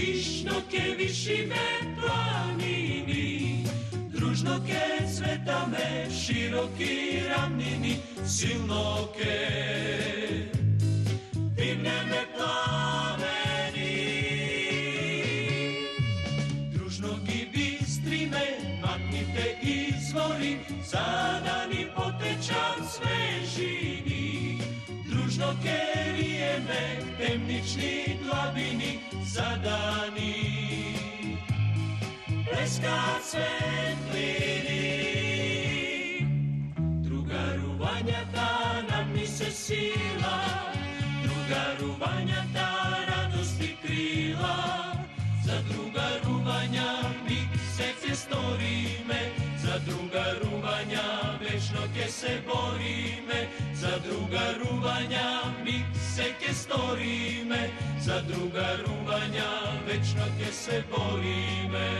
višno ke višime planini, družno ke cvetame široki ravnini, silno ke dimljene plameni. Družno ki bistrime, maknite izvori, zadani potečan svežini. Družno ke rijeme, temnični dlabini, zadani pleska svetlini. Druga ruvanjata nam nise sila, druga ruvanjata radosti krila, za druga ruvanja mi se storime, za druga ruvanja večno ke se borime, za druga ruvanja mi se ke storime, za druga ruvanja večno ke se borime.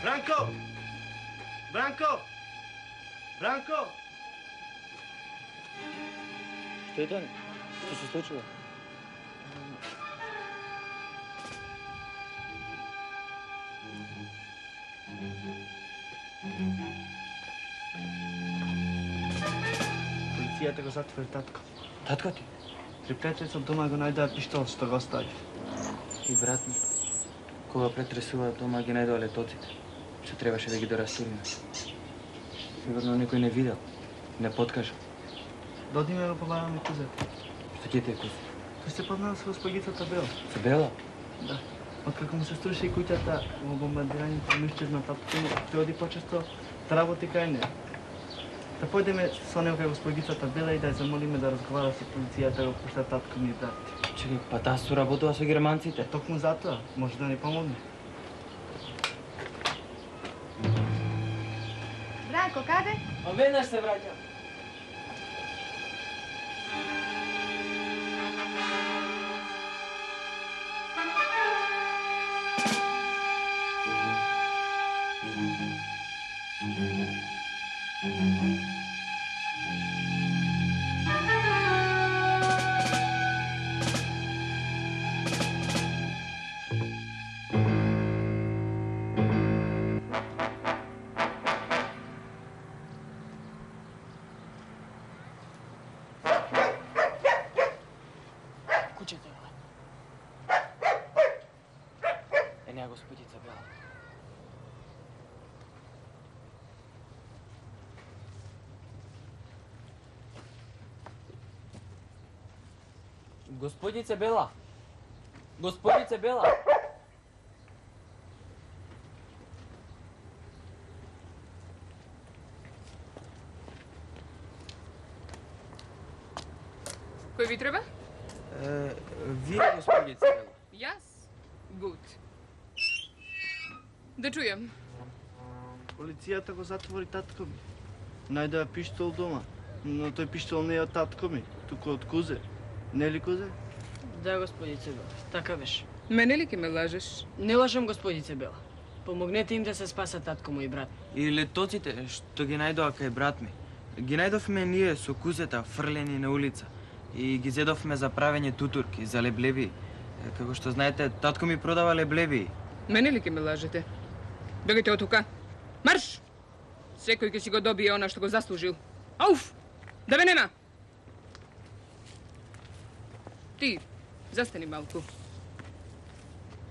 Branko! Branko! Branko! Što je to? Što se slučilo? Policijata ga zatvori tatko. Tatko ti? Pri pretresu doma ga najde pištol što ga ostavi. I brat mi, koga pretresува дома ги најдоа летоците, што требаше да ги дорасилиме. Сигурно некој не видел, не подкажа. Додиме го побаваме кузето. Што ќе ти е кузи? Тој се познава со госпогицата Бела. Со Бела? Да. Откако му се струши и куќата во бомбардирањето му исчезна татко му, тој оди почесто да работи кај неа. Да појдеме со него кај госпогицата Бела и да ја замолиме да разговара со полицијата да го пушта татко ми и брат. Чекай, па таа соработува со германците. Токму затоа, може да ни помогне. Бранко, каде? Веднаш се враќам. Господица Бела. Господице Бела! Господице Бела! Кој ви треба? Вие, господице Бела. Јас? Гуд. Да чујам. Полицијата го затвори татко ми. Најдоа пиштол дома, но тој пиштол не е од татко ми, туку од Кузе. Не ли Кузе? Да, господице Бела, така беше. Мене ли ке ме лажеш? Не лажам, господице Бела. Помогнете им да се спасат татко му и брат. И летоците што ги најдоа кај брат ми. Ги најдовме ние со Кузета фрлени на улица. и ги зедовме за правење тутурки, за леблеви. Како што знаете, татко ми продава леблеви. Мене ли ке ме лажете? Бегайте од тука. Марш! Секој ќе си го добие она што го заслужил. Ауф! Да ве нема! Ти, застани малку.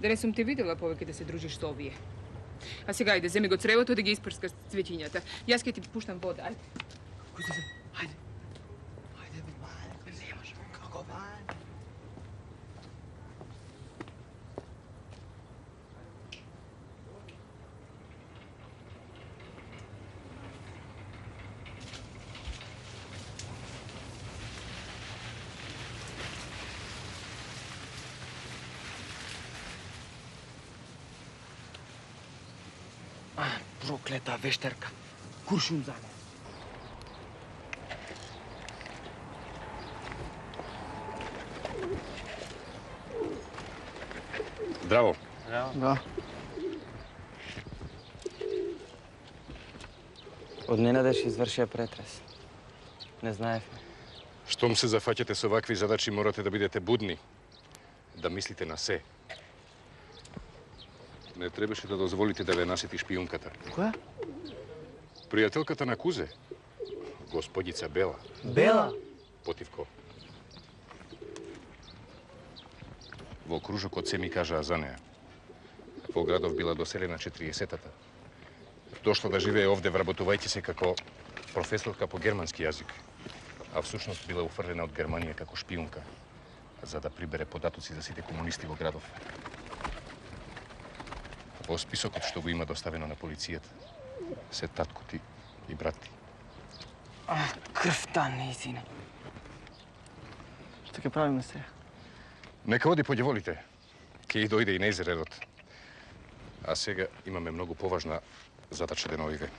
Да не сум те видела повеќе да се дружиш со овие. А сега ајде, земи го цревото да ги испрска цветињата. Јас ќе ти пуштам вода, ајде. Кузе се, хајде. Хајде, бе. Немаш, како бе? Проклета вештерка. Куршум за нея. Здраво. Да. Од ненадеж извршија претрес. Не знаевме. Штом се зафаќате со вакви задачи, морате да бидете будни. Да мислите на се. Не требаше да дозволите да ве насети шпиунката. Која? Пријателката на Кузе. Господица Бела. Бела? Потивко. Во кружокот се ми кажаа за неа. Во градов била доселена 40-тата. Дошла да живее овде, вработувајќи се како професорка по германски јазик. А всушност била уфрлена од Германија како шпиунка, за да прибере податоци за сите комунисти во градов. Во списокот што го има доставено на полицијата се татко ти и брат ти. Крвта неизина. Што ќе правиме сега? Нека оди по ѓеволите. Ке и дојде и неизредот. А сега имаме многу поважна задача деновиве.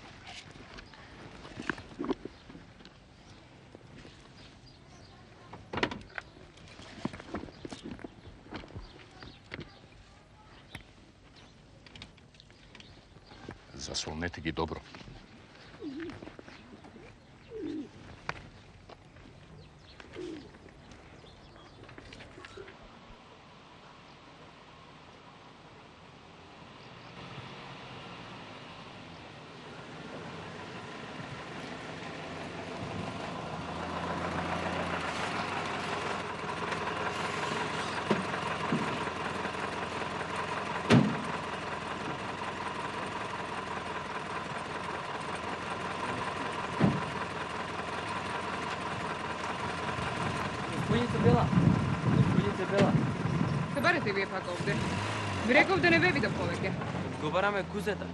Заслонете ги добро. Господице Бела. Се барете вие пак овде. Ви реков да не ве видам повеќе. Одговараме Кузета.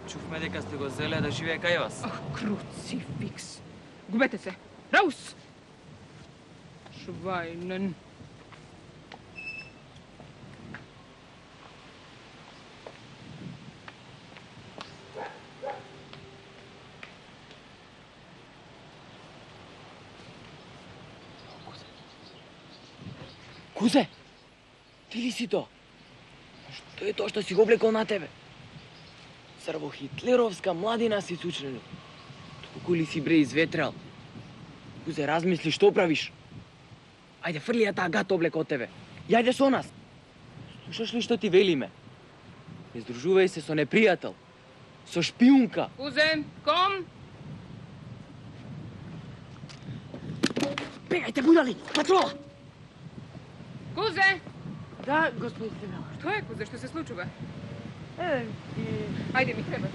Чувме дека сте го зеле да живее кај вас. Ах, круцификс. Губете се. Раус! Швајнен. Кузе! Ти ли си то? Што е тоа што си го облекол на тебе? Србо-хитлеровска младина си сучнено. Толку ли си бре изветрал? Кузе, размисли што правиш? Ајде, фрли ја таа гат облека од тебе. Јајде со нас. Слушаш ли што ти велиме? Не здружувај се со непријател. Со шпиунка. Кузе, ком! Бегајте, будали! Патрола! Кузе! Да, господин Стевела. Што е, Кузе, што се случува? И... Ајде, ми треба.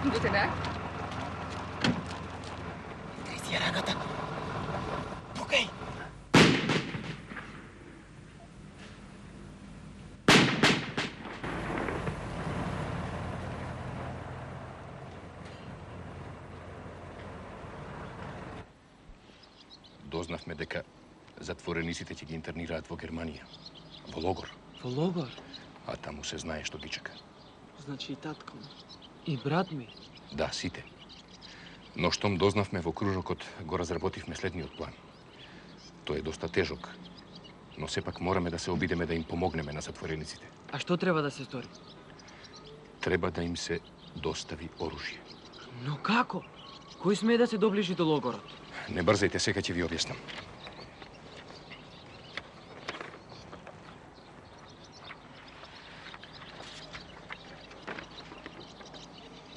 Guten Tag. Кај си ја раката? Покај! дознавме дека затворениците ќе ги интернираат во Германија, во логор. Во логор? А таму се знае што ги чека. Значи и татко ми. И брат ми. Да, сите. Но штом дознавме во кружокот, го разработивме следниот план. Тој е доста тежок, но сепак мораме да се обидеме да им помогнеме на затворениците. А што треба да се стори? Треба да им се достави оружје. Но како? Кој смее да се доближи до логорот? Не брзајте, сега ќе ви објаснам.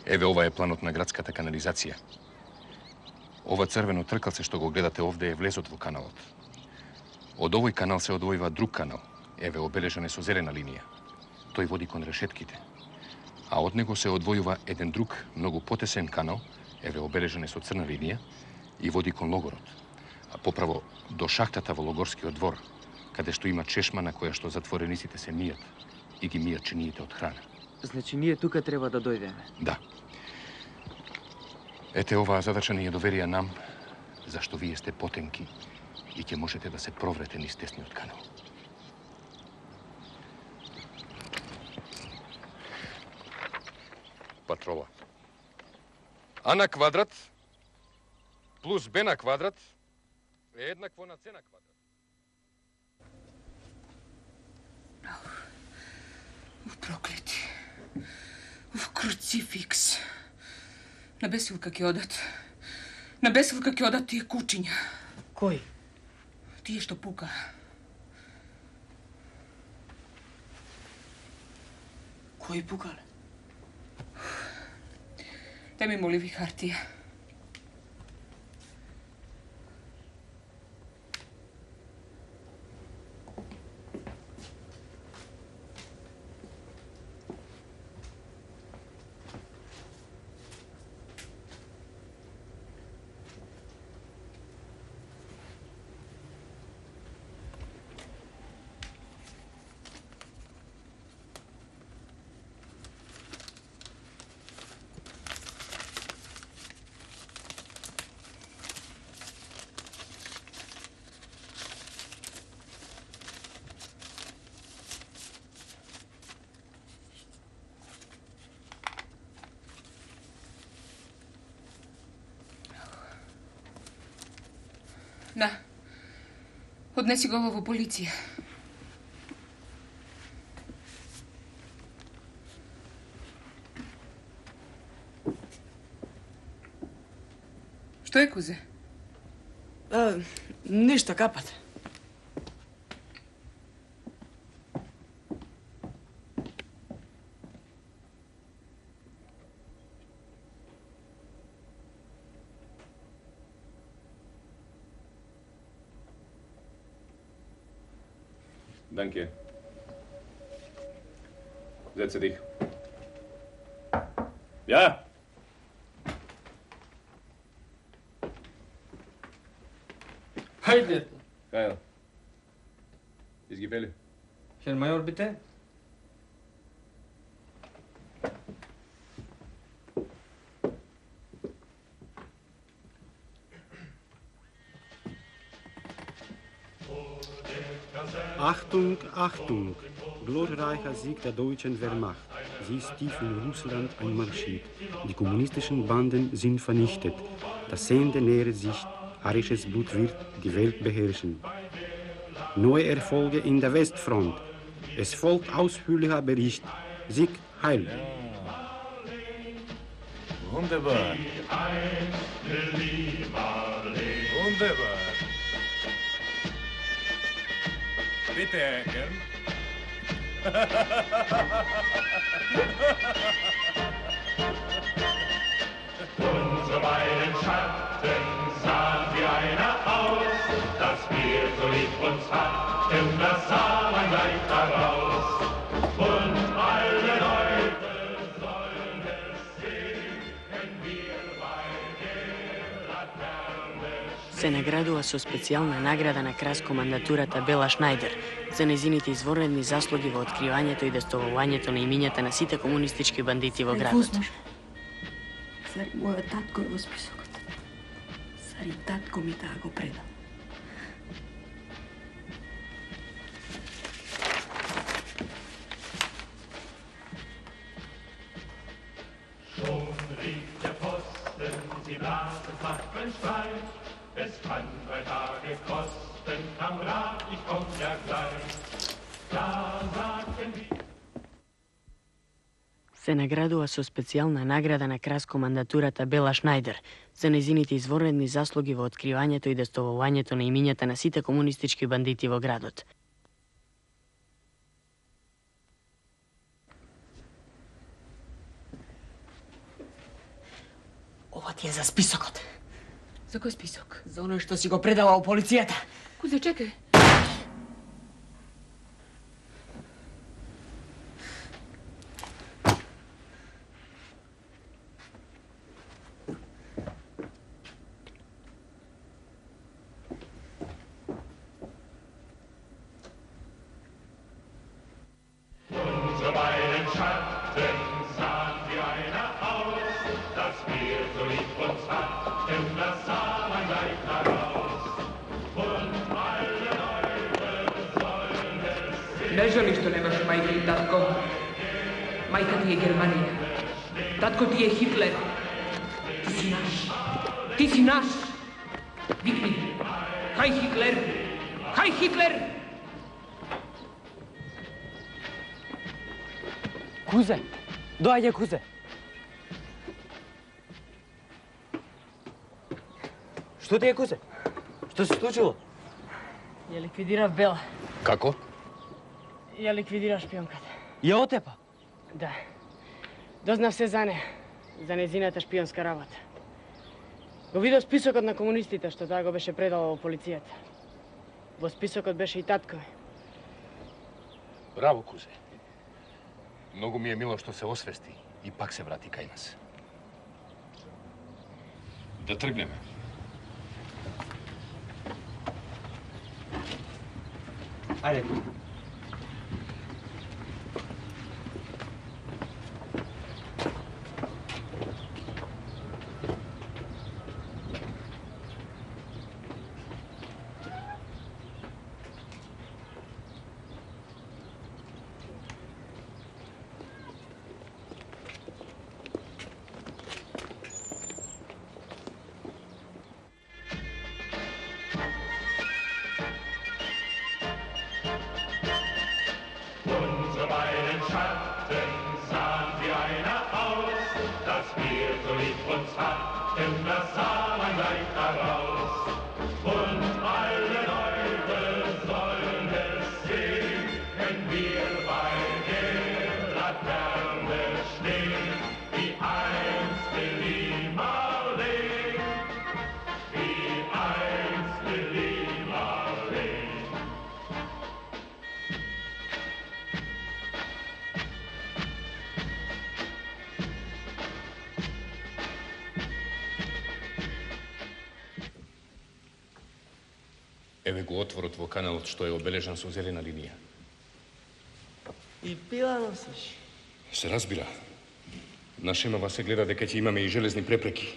Еве, ова е планот на градската канализација. Ова црвено тркалце што го гледате овде е влезот во каналот. Од овој канал се одвојува друг канал. Еве, обележан е со зелена линија. Тој води кон решетките. А од него се одвојува еден друг, многу потесен канал, еве, обележан е со црна линија, и води кон логорот. А поправо до шахтата во логорскиот двор, каде што има чешма на која што затворениците се мијат и ги мијат чиниите од храна. Значи ние тука треба да дојдеме. Да. Ете, оваа задача ни ја доверија нам, зашто вие сте потенки и ќе можете да се проврете низ тесниот канал. Патрола. А на квадрат плюс Б на квадрат е еднакво на С на квадрат. Проклети. Круцификс. На бесилка ќе одат. На бесилка ќе одат тие кучиња. Кој? Тие што пука. Кој пукале? Те ми моли ви хартија. Да. Однеси го во полиција. Што е, кузе? Ништо, капат. Danke. Setze dich. Ja. Haydi. Geil. Izgibeli. Herr Major, bitte. Achtung, Achtung! Glorreicher Sieg der deutschen Wehrmacht. Sie ist tief in Russland einmarschiert. Die kommunistischen Banden sind vernichtet. Das Ende nähert sich. Arisches Blut wird die Welt beherrschen. Neue Erfolge in der Westfront. Es folgt ausführlicher Bericht. Sieg heil! Wunderbar. Wunderbar. Bitte, Herr Kern. Unsere beiden Schatten sahen wie einer aus. Das wir so lieb uns hatten, das sah man gleich daraus. Und alle Leute sollen es sehen, wenn wir bei der Laterne Се наградува со специјална награда на краскомандатурата Бела Шнајдер за незините изворедни заслуги во откривањето и деставувањето на имињата на сите комунистички бандити во градот. Зар мојот татко е во списокот? Зар и татко ми таа го преда? Es kann 3 Tage kosten, Kamerad, ich komm ja gleich. Da sagten wir... Се наградува со специјална награда на краскомандатурата Бела Шнајдер за нејзините изворедни заслуги во откривањето и деставувањето на имињата на сите комунистички бандити во градот. Ова ти е за списокот. За кој список? За оној што си го предала во полицијата. Кузе, чекај. Unsere beiden Schatten sahen wie einer aus, das wir so lieb uns hatten, das sah man gleich heraus. Und alle Leute sollen es sehen. Не želiš što nemaš majke i tatko. Majka ti je Germanija. Tatko ti je Hitler. Ti si naš. Ti si naš. Vikni. Haj Hitler. Haj Hitler. Кузе, доаѓа Кузе. Што ти е, Кузе? Што се случило? Ја ликвидирав Бела. Како? Ја ликвидира шпионката. Ја отепа? Да. Дознав се за неја, за нејзината шпионска работа. Го видов списокот на комунистите што таа го беше предала во полицијата. Во списокот беше и татко ми. Браво, Кузе. Многу ми е мило што се освести и пак се врати кај нас. Да тргнеме. Ајде. Unsere beiden Schatten sahen wie einer aus, dass wir so lieb uns hatten, das sah man gleich heraus. Und alle Leute sollen es sehen, wenn wir bei der Laterne stehen, wie einst Willi Marleen, wie einst Willi Marleen. Еве го отворот во каналот што е обележан со зелена линија. И пила носиш. Се разбира. На шемава се гледа дека ќе имаме и железни препреки.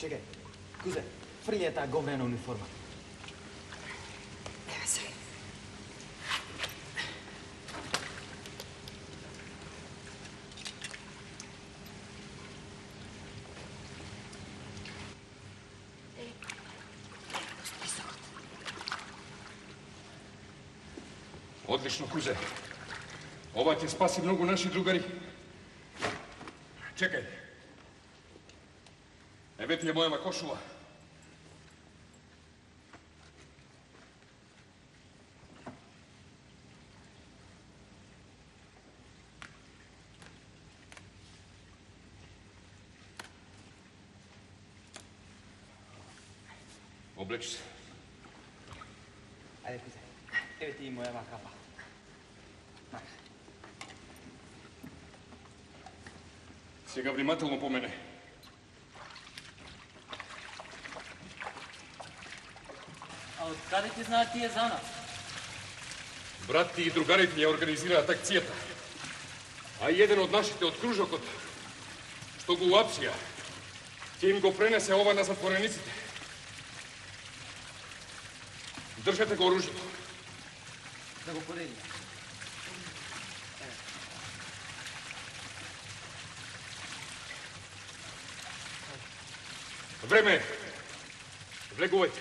Чекај, Кузе, фрли ја таа говнена униформа. Evo se. Одлично, Кузе. Ова ќе спаси многу наши другари. Чекај. Evo ti je moja košula. Obleči se. Ajde, kuze. Evo ti moja kapa. Сега внимателно по мене. А откъде ти знаят тия за нас? Брат ти и другарите ни организираат акцијата. А еден од нашите од кружокот, што го уапсија, ќе им го пренесе ова на затворениците. Држете го оружјето. Да го поделим. Време е. Влегувајте.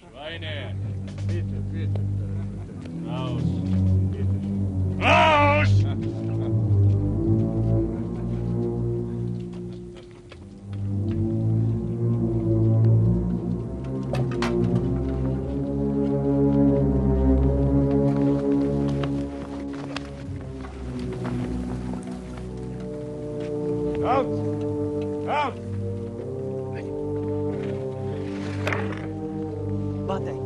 Schweine! Bitte, bitte. Raus! Raus! Raus! Raus! Bataj.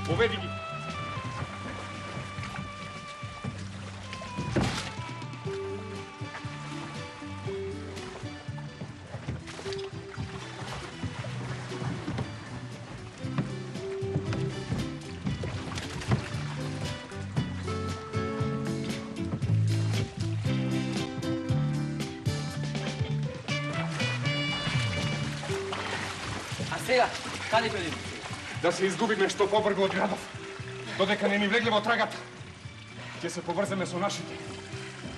Поведи ги. А сега, каде ќе одиме? Да се изгубиме што побргу од градов. Додека не ни влегле во трагата, ќе се поврземе со нашите.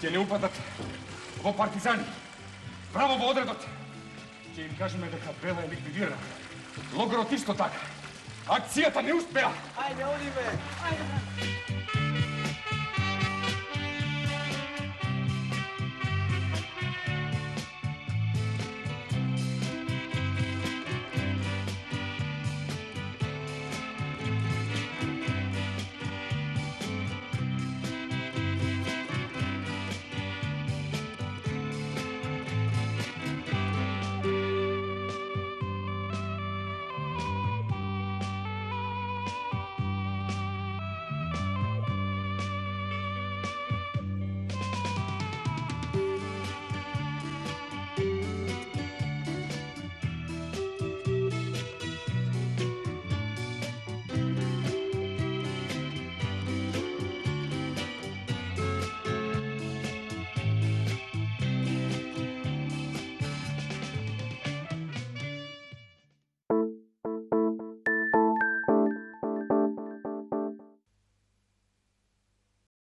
Ќе не упадат во партизани. Право во одредот. Ќе им кажеме дека Бела е ликвидирана. Логорот исто така. Акцијата не успеа. Ајде, одиме! Ајде!